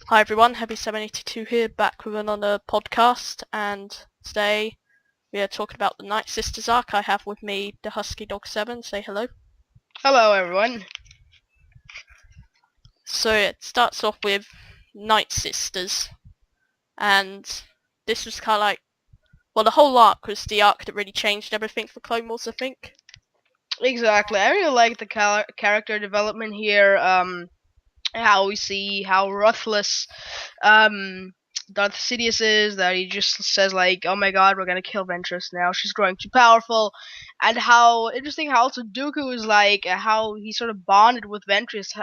Hi everyone, Heavy782 here, back with another podcast, and today we are talking about the Nightsisters arc. I have with me the Husky Dog 7. Say hello. Hello, everyone. So it starts off with Nightsisters, and this was kind of like, well, the whole arc was the arc that really changed everything for Clone Wars, I think. Exactly. I really like the character development here. How we see how ruthless Darth Sidious is. That he just says like, "Oh my God, we're gonna kill Ventress now. She's growing too powerful." And how interesting how also Dooku is like how he sort of bonded with Ventress.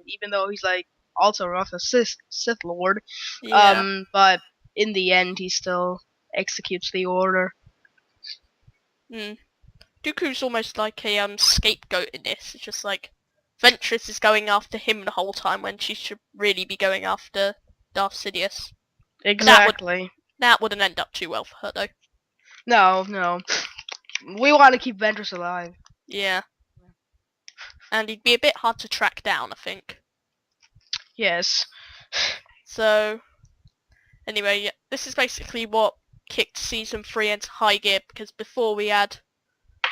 Even though he's like also a ruthless Sith Lord. Yeah. But in the end, he still executes the order. Dooku's almost like a scapegoat in this. It's just like Ventress is going after him the whole time when she should really be going after Darth Sidious. Exactly. That wouldn't end up too well for her though. No. We want to keep Ventress alive. Yeah. And he'd be a bit hard to track down, I think. Yes. So, anyway, yeah, this is basically what kicked Season 3 into high gear, because before we had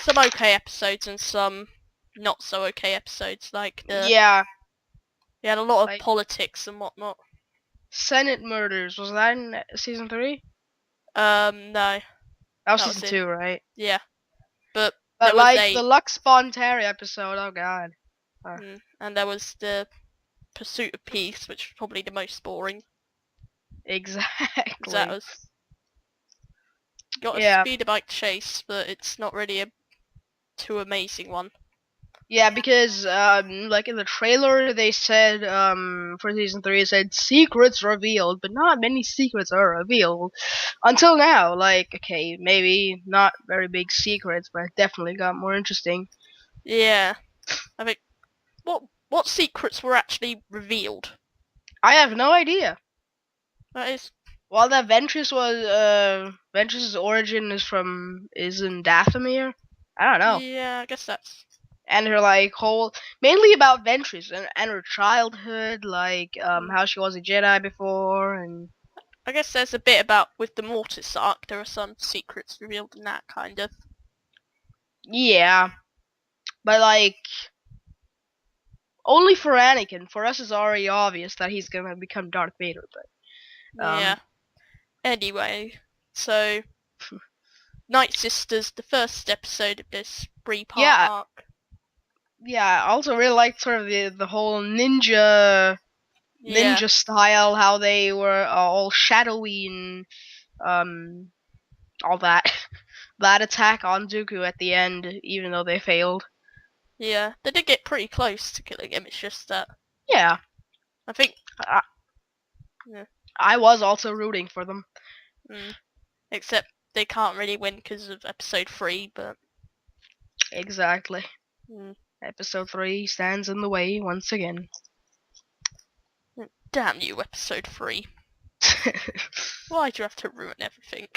some okay episodes and some not so okay episodes, like Yeah. we had a lot of Like politics and whatnot. Senate murders. Was that in season 3? No. That was That was season it. 2, right? Yeah. But But there was like the Lux Bonteri episode, oh god. and there was the Pursuit of Peace, which was probably the most boring. Exactly. That was got a Yeah. speeder bike chase, but it's not really a too amazing one. Yeah, because like in the trailer they said for season 3 it said secrets revealed, but not many secrets are revealed until now. Like, okay, maybe not very big secrets, but it definitely got more interesting. Yeah. I think what secrets were actually revealed? I have no idea. That is Well, that Ventress was Ventress's origin is in Dathomir. I don't know. yeah, I guess that's And her like whole mainly about Ventress and her childhood, like how she was a Jedi before, and I guess there's a bit about with the Mortis arc, there are some secrets revealed in that kind of. yeah. But like only for Anakin. For us, it's already obvious that he's gonna become Darth Vader. But Yeah. Anyway, so Nightsisters, the first episode of this 3-part yeah, arc. I also really liked sort of the whole ninja style, how they were all shadowy and all that. That attack on Dooku at the end, even though they failed. Yeah, they did get pretty close to killing him. It's just that Yeah, I think I was also rooting for them. Except they can't really win because of episode 3, but Exactly. Episode 3 stands in the way once again. damn you, episode 3. Why'd you have to ruin everything?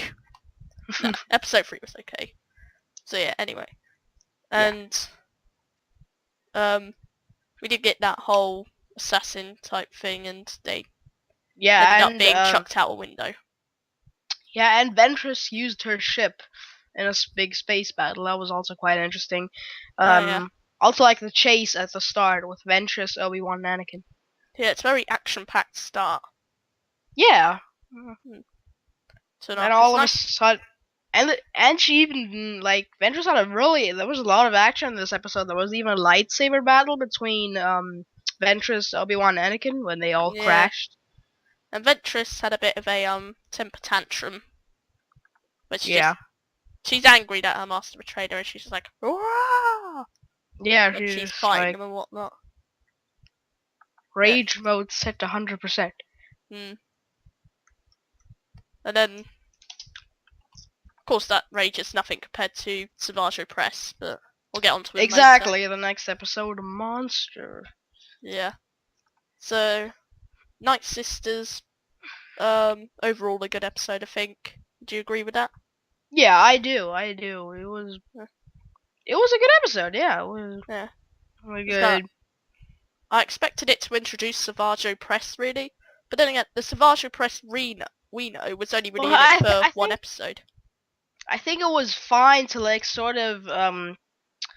No, episode 3 was okay. So yeah, anyway. And we did get that whole assassin type thing, and they ended up being chucked out a window. Yeah, and Ventress used her ship in a big space battle. That was also quite interesting. Also like the chase at the start with Ventress, Obi-Wan, and Anakin. Yeah, it's a very action-packed start. Yeah. So and all of a sudden, and she even like Ventress had there was a lot of action in this episode. There was even a lightsaber battle between Ventress, Obi-Wan, and Anakin when they all crashed. And Ventress had a bit of a temper tantrum. But she's angry that her master betrayed her, and she's just like, "Hurrah!" Yeah, and she's fighting him and whatnot. Rage mode set to 100%. And then, of course, that rage is nothing compared to Savage Oppress, but we'll get onto it later. The next episode, Monster. Yeah. So, Nightsisters, overall a good episode, I think. Do you agree with that? Yeah, I do. It was a good episode. Yeah, it was. Really good. I expected it to introduce Savage Oppress, really, But then again, the Savage Oppress Reno was only really Well, in it I for I one think episode. I think it was fine to like sort of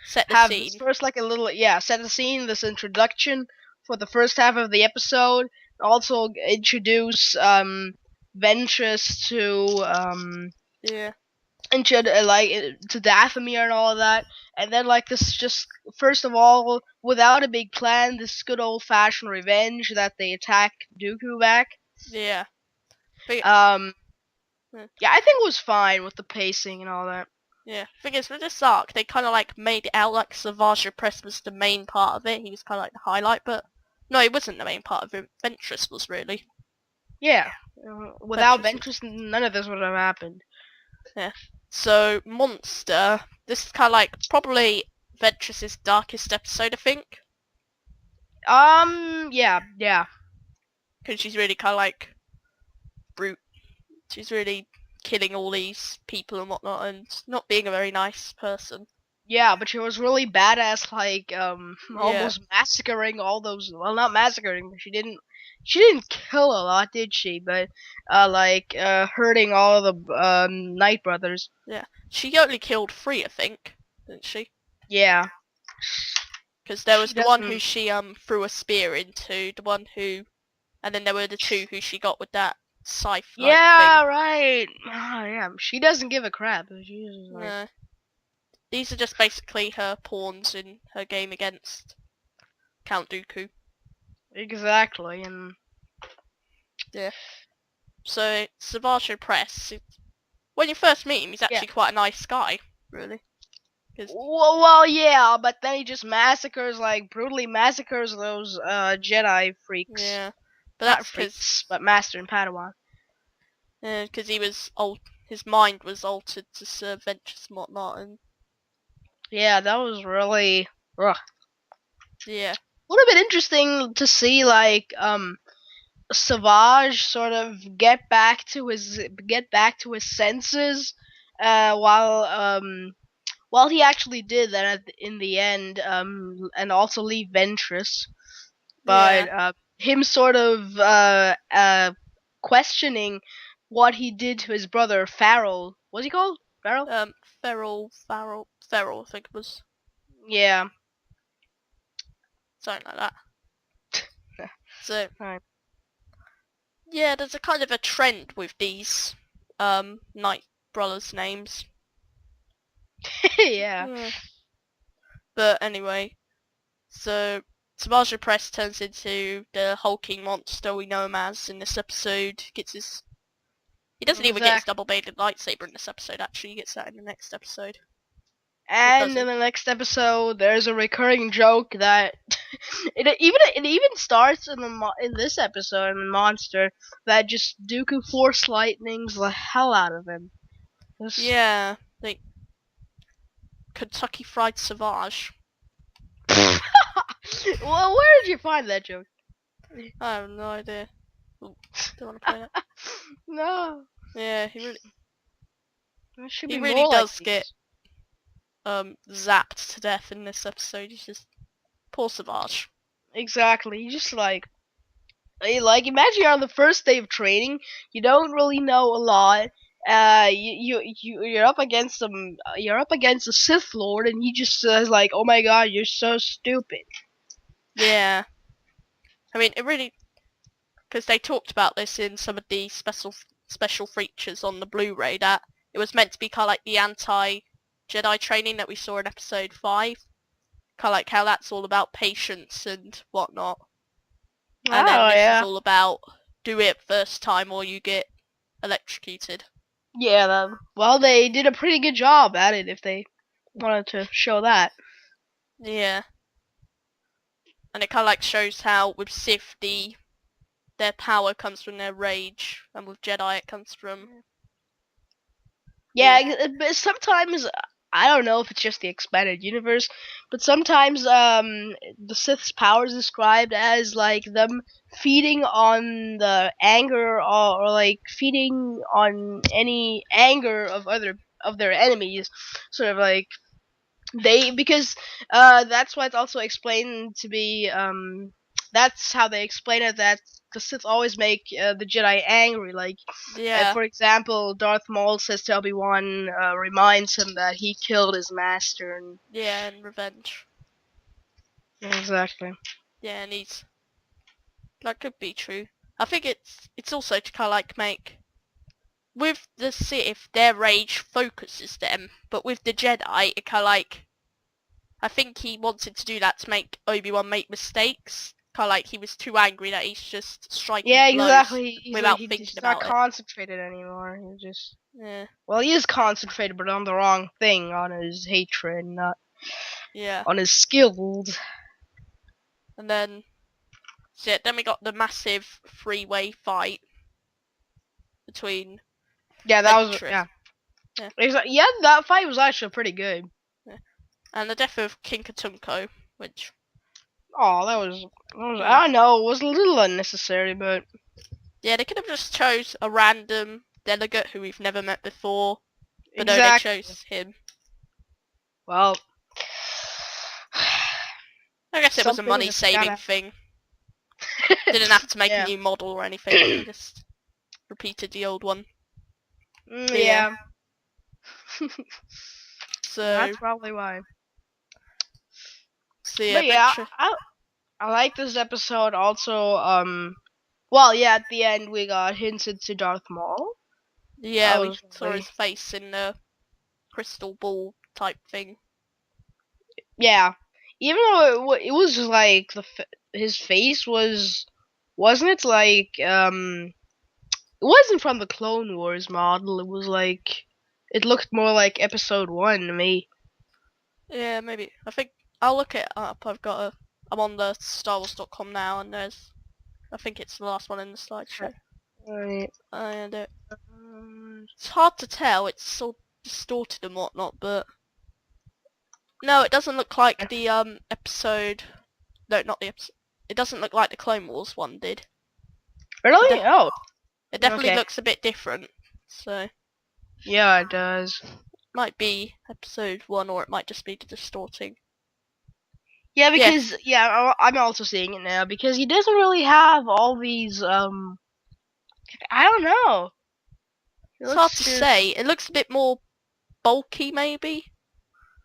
Set the have this scene. first like a little set the scene, this introduction for the first half of the episode. Also introduce Ventress to Yeah. to Dathomir and all of that, and then like this just first of all without a big plan, this good old fashioned revenge that they attack Dooku back. Yeah. But, Yeah, I think it was fine with the pacing and all that. yeah. Thing is, with this arc, they kind of like made it out like Savage Oppress was the main part of it. He was kind of like the highlight, but no, he wasn't the main part of it. Ventress was really. Yeah, without Ventress. Ventress, none of this would have happened. Yeah. So Monster. This is kind of like probably Ventress's darkest episode, I think, Yeah. because she's really kind of like brute. She's really killing all these people and whatnot, and not being a very nice person. Yeah, but she was really badass, like Yeah. almost massacring all those. Well, not massacring, but she didn't kill a lot, did she? But hurting all of the Night Brothers. Yeah. She only killed 3, I think, didn't she? Yeah, Because there was she the one who doesn't. she threw a spear into, the one who, and then there were the 2 who she got with that scythe like Yeah, thing. right. Oh, yeah, she doesn't give a crap. She's just like, No. These are just basically her pawns in her game against Count Dooku. exactly, and So Savage Oppress, when you first meet him, he's actually quite a nice guy, really. well, yeah, but then he just brutally massacres those Jedi freaks. Yeah, but Not that's freaks, but Master and Padawan. because he was his mind was altered to serve Ventress and whatnot, and Yeah, that was really yeah, would have been interesting to see like Savage sort of get back to his senses while he actually did that in the end and also leave Ventress, but him sort of questioning what he did to his brother Farrell. What's he called? Farrell? Feral, I think it was Yeah. something like that. So Right. yeah, there's a kind of a trend with these Night Brothers names. Yeah. But anyway, so Savage Oppress turns into the hulking monster we know him as in this episode. He doesn't even get his double-bladed lightsaber in this episode. Actually, he gets that in the next episode. And in the next episode, there's a recurring joke that it even starts in this episode in Monster that just Dooku Force lightnings the hell out of him. Yeah, like Kentucky Fried Savage. Well, where did you find that joke? I have no idea. Ooh, don't want to play that. No. Yeah, he He really does get zapped to death in this episode. He's just poor Savage. Exactly. You just like imagine you're on the first day of training. You don't really know a lot. You're up against You're up against a Sith Lord, and he just says like, "Oh my God, you're so stupid." Yeah. I mean, it really, because they talked about this in some of the special features on the Blu-ray, that it was meant to be kind of like the anti-Jedi training that we saw in episode 5. Kind of like how that's all about patience and whatnot. And then this is all about do it first time or you get electrocuted. Yeah, well, they did a pretty good job at it if they wanted to show that. Yeah. And it kind of like shows how with Sith their power comes from their rage, and with Jedi it comes from... Yeah, but sometimes, I don't know if it's just the expanded universe, but sometimes the Sith's power is described as like them feeding on the anger or like feeding on any anger of their enemies, sort of like because that's why it's also explained to be that's how they explain it, that the Sith always make the Jedi angry. Like, Yeah, for example, Darth Maul says to Obi-Wan, reminds him that he killed his master, and yeah, and revenge. exactly. Yeah, and that could be true. I think it's also to kind of like make with the Sith, their rage focuses them, but with the Jedi, it kind of like I think he wanted to do that to make Obi-Wan make mistakes. Kind of like he was too angry that he's just striking Yeah, blows exactly. without He's thinking not about it. concentrated anymore. He's just Yeah, well, he is concentrated, but on the wrong thing, on his hatred, not yeah. on his skills. And then then we got the massive three-way fight between Yeah, that was Ventress, yeah. yeah, Yeah, that fight was actually pretty good. yeah, and the death of King Katunko, which Oh, yeah, I don't know, it was a little unnecessary, but yeah, they could have just chose a random delegate who we've never met before, but no, they exactly. chose him. Well, I guess it some was a things just money-saving gotta. thing. Didn't have to make a Yeah. new model or anything. They just repeated the old one. But yeah, Yeah. so That's probably why. yeah, But yeah, Ventress. I like this episode. Also, well, yeah, at the end we got hinted to Darth Maul. That Yeah, we was saw really his face in the crystal ball type thing. yeah. Even though it was like his face wasn't it like it wasn't from the Clone Wars model. It was like it looked more like Episode 1 to me. Yeah, maybe. I think I'll look it up. I'm on the StarWars.com now, and I think it's the last one in the slideshow. Right. And Um, it's hard to tell. It's so distorted and whatnot, but no, it doesn't look like the episode. No, not the episode. It doesn't look like the Clone Wars one did. It, really? de- Oh, it definitely okay. looks a bit different. So Yeah, it does. might be episode 1, or it might just be the distorting. Yeah, Yeah, because I'm also seeing it now because he doesn't really have all these I don't know. It it's hard looks to just say. It looks a bit more bulky, maybe.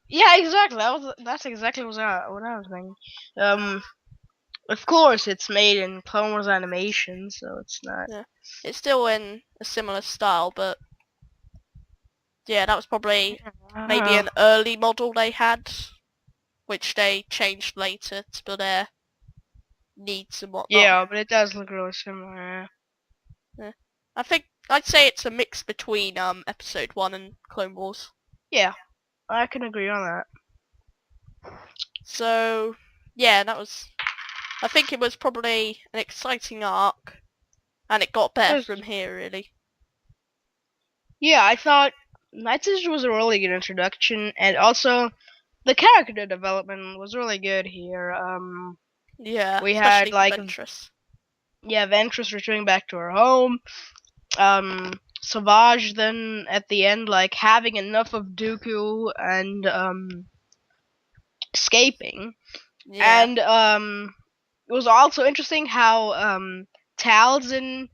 yeah, exactly. That's exactly what I was thinking. Of course, it's made in Clone Wars animation, so it's not. Yeah, it's still in a similar style, but yeah, that was probably maybe Uh, an early model they had, which they changed later to their needs and whatnot. yeah, but it does look really similar. Yeah. I think I'd say it's a mix between episode 1 and Clone Wars. Yeah, I can agree on that. So yeah, I think it was probably an exciting arc, and it got better from here really. Yeah, I thought Nightsisters was a really good introduction, and also the character development was really good here. Yeah, We especially had for like Ventress. yeah, Ventress returning back to her home. Savage then at the end like having enough of Dooku and escaping. Yeah, And it was also interesting how Talzin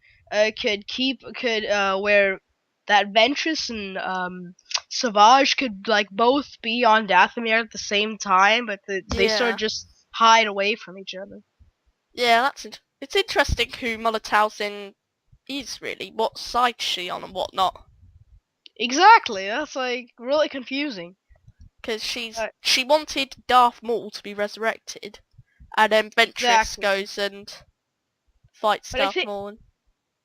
could where that Ventress and Savage could like both be on Dathomir at the same time, but they sort yeah, of just hide away from each other. yeah. It's interesting who Mother Talzin is really. What side she on and whatnot. Exactly, that's like really confusing. Because Uh, she wanted Darth Maul to be resurrected, and then Ventress exactly, goes and fights but I Darth think Maul.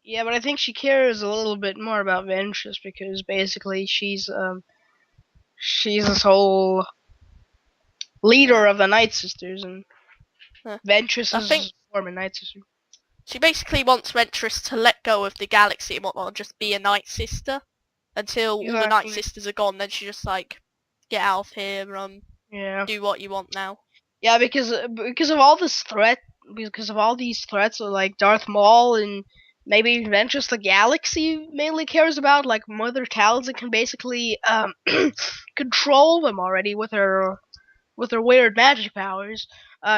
yeah, but I think she cares a little bit more about Ventress because basically she's this whole leader Yeah, of the Nightsisters, and yeah. Ventress I think is former Nightsister. she basically wants Ventress to let go of the galaxy and whatnot, and just be a Night Sister until all the Night Exactly. Sisters are gone. Then she just like get out of here, Yeah. do what you want now. Yeah, because of all this threat, because of all these threats, like Darth Maul and maybe Ventress, the galaxy mainly cares about. Like Mother Talzin can basically control them already with her weird magic powers.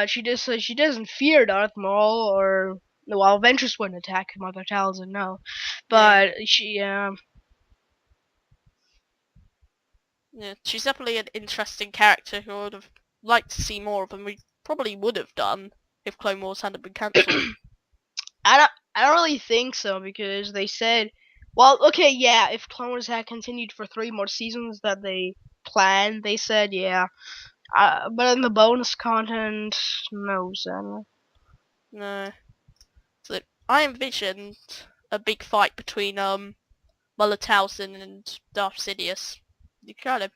She doesn't fear Darth Maul or well, Ventress wouldn't attack Mother Talzin, no. Yeah. But she, Yeah, she's definitely an interesting character who I would have liked to see more of, and we probably would have done if Clone Wars hadn't been cancelled. I don't really think so because they said, well, okay, yeah, if Clone Wars had continued for 3 more seasons that they planned, they said, yeah. But in the bonus content, no, sadly. No. So I envisioned a big fight between Muller Towson and Darth Sidious. You That kind of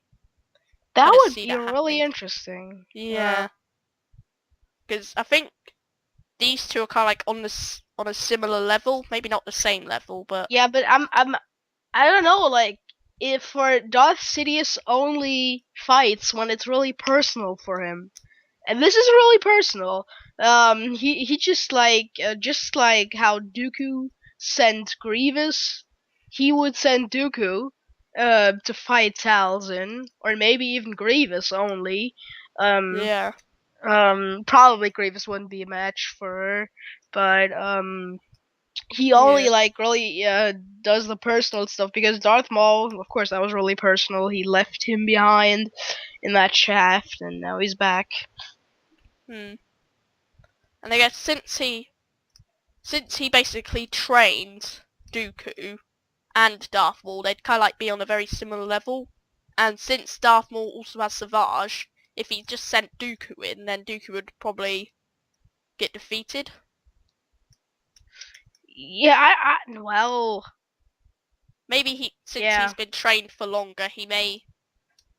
would see be that really happening. interesting. Yeah, because I think these two are kind of like on a similar level, maybe not the same level, but Yeah, but I don't know, like, if for Darth Sidious only fights when it's really personal for him. And this is really personal. He just like how Dooku sent Grievous, he would send Dooku to fight Talzin, or maybe even Grievous only. Um, yeah, Probably Grievous wouldn't be a match for her, but he only yeah. like really does the personal stuff because Darth Maul, of course, that was really personal. He left him behind in that shaft, and now he's back. Hmm. And I guess since he basically trained Dooku and Darth Maul, they'd kind of like be on a very similar level. And since Darth Maul also has Savage, if he just sent Dooku in, then Dooku would probably get defeated. Yeah, well, Maybe since yeah, he's been trained for longer, he may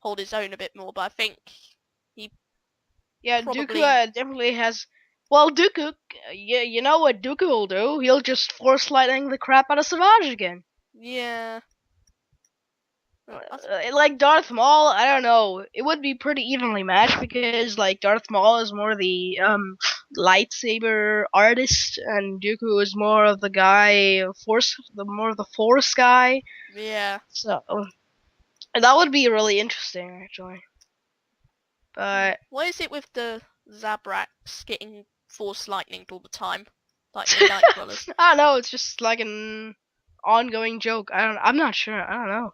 hold his own a bit more. But I think he yeah. Dooku probably, definitely has. Well, Dooku, you know what Dooku will do? He'll just force lightning the crap out of Savage again. yeah. Like Darth Maul, I don't know. It would be pretty evenly matched because like Darth Maul is more the lightsaber artist, and Dooku is more of the guy more of the force guy. Yeah. So that would be really interesting, actually. But What is it with the Zabraks getting force lightning all the time? Like the Night Dwellers. I don't know. It's just like an ongoing joke. I'm not sure. I don't know.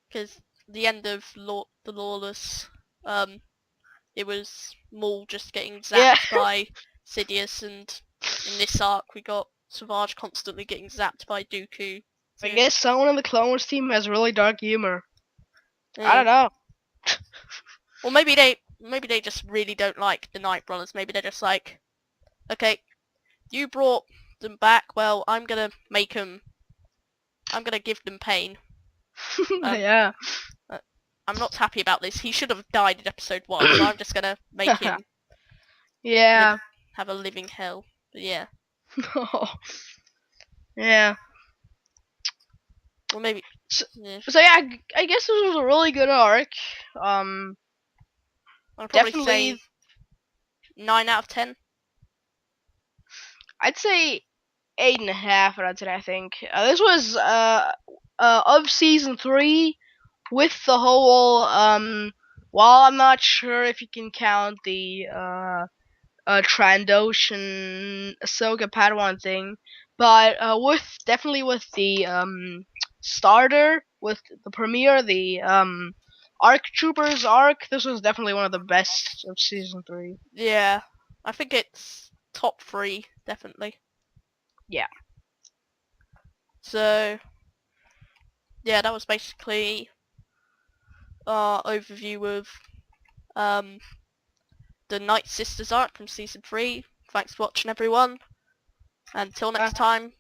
Because the end of the Lawless, um, it was Maul just getting Yeah. zapped by Sidious, and in this arc we got Savage constantly getting zapped by Dooku. I So, guess someone on the Clone Wars team has really dark humor. I yeah. don't know. Or maybe they just really don't like the Night Brothers. Maybe they're just like, okay, you brought them back. Well, I'm gonna give them pain. Um, Yeah. I'm not happy about this. He should have died in episode 1, so I'm just gonna make him Yeah. have a living hell. But yeah. Yeah. Well, maybe. So, Yeah. so yeah, I guess this was a really good arc. Um, I'd probably Definitely, say 9 out of 10. I'd say 8.5 out of 10. I think this was of season 3 with the whole While I'm not sure if you can count the Trandoshan Ahsoka Padawan thing, but definitely with the starter, with the premiere, the Arc Troopers arc, this was definitely one of the best of season 3. Yeah. I think it's top 3, definitely. Yeah. So, yeah, that was basically our overview of the Nightsisters arc from season 3. Thanks for watching, everyone. Until next time,